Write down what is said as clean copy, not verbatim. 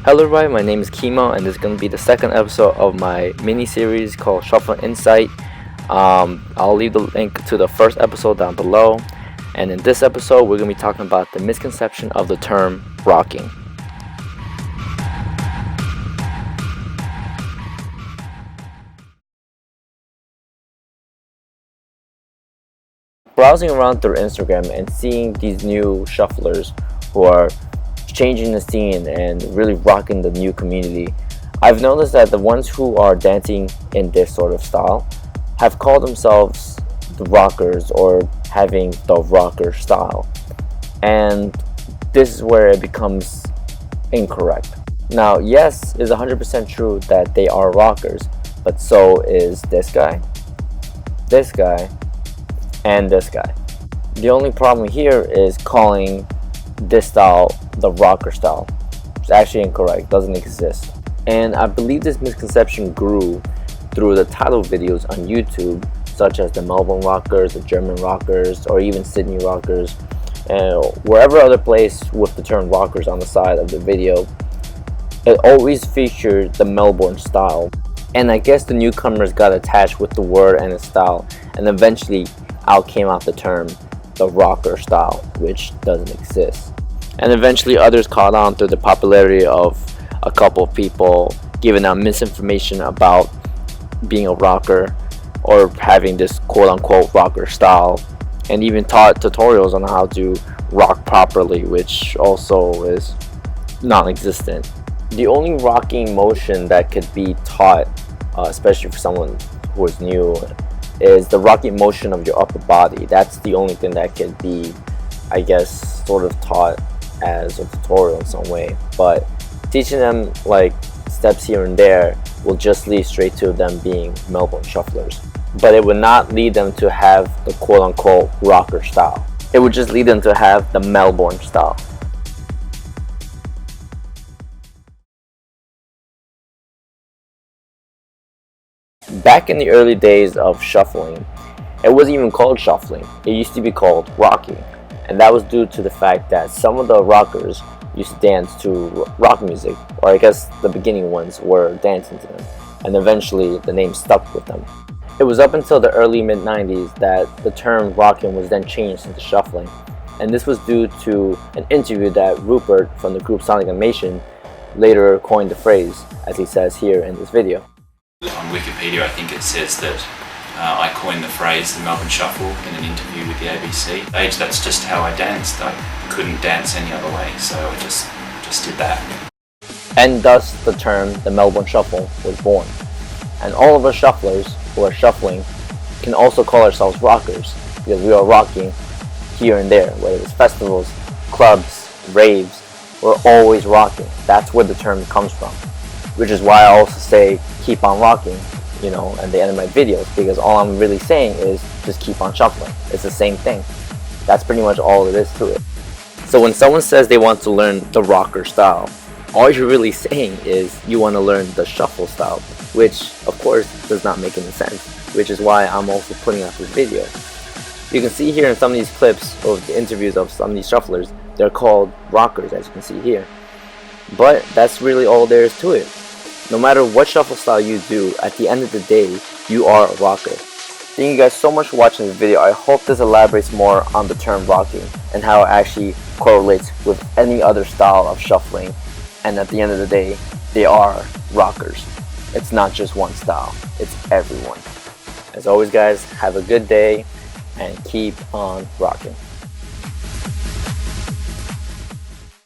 Hello everybody, my name is Kimo and this is going to be the second episode of my mini-series called Shuffling Insight. I'll leave the link to the first episode down below, and in this episode we're going to be talking about the misconception of the term rocking. Browsing around through Instagram and seeing these new shufflers who are changing the scene and really rocking the new community, I've noticed that the ones who are dancing in this sort of style have called themselves the rockers or having the rocker style, and this is where it becomes incorrect. Now, yes, it's 100% true that they are rockers, but so is this guy, and this guy. The only problem here is calling this style the rocker style. It's actually incorrect, doesn't exist. And I believe this misconception grew through the title videos on YouTube, such as the Melbourne rockers, the German rockers, or even Sydney rockers, and wherever other place with the term rockers on the side of the video, it always featured the Melbourne style. And I guess the newcomers got attached with the word and the style, and eventually out came out the term the rocker style, which doesn't exist. And eventually others caught on through the popularity of a couple of people giving out misinformation about being a rocker or having this quote-unquote rocker style, and even taught tutorials on how to rock properly, which also is non-existent. The only rocking motion that could be taught, especially for someone who is new, is the rocking motion of your upper body. That's the only thing that could be, I guess, sort of taught as a tutorial in some way. But teaching them like steps here and there will just lead straight to them being Melbourne shufflers. But it would not lead them to have the quote-unquote rocker style. It would just lead them to have the Melbourne style. Back in the early days of shuffling, it wasn't even called shuffling. It used to be called rocking. And that was due to the fact that some of the rockers used to dance to rock music, or I guess the beginning ones were dancing to them, and eventually the name stuck with them. It was up until the early mid-90s that the term rocking was then changed into shuffling, and this was due to an interview that Rupert from the group Sonic Animation later coined the phrase, as he says here in this video. On Wikipedia, I think it says that I coined the phrase the Melbourne Shuffle in an interview with the ABC. That's just how I danced. I couldn't dance any other way, so I just did that. And thus the term the Melbourne Shuffle was born. And all of us shufflers who are shuffling can also call ourselves rockers, because we are rocking here and there, whether it's festivals, clubs, raves, we're always rocking. That's where the term comes from, which is why I also say keep on rocking, at the end of my videos, because all I'm really saying is just keep on shuffling. It's the same thing. That's pretty much all it is to it. So when someone says they want to learn the rocker style, all you're really saying is you want to learn the shuffle style, which of course does not make any sense, which is why I'm also putting out this video. You can see here in some of these clips of the interviews of some of these shufflers, they're called rockers, as you can see here. But that's really all there is to it. No matter what shuffle style you do, at the end of the day, you are a rocker. Thank you guys so much for watching this video. I hope this elaborates more on the term rocking and how it actually correlates with any other style of shuffling. And at the end of the day, they are rockers. It's not just one style, it's everyone. As always guys, have a good day and keep on rocking.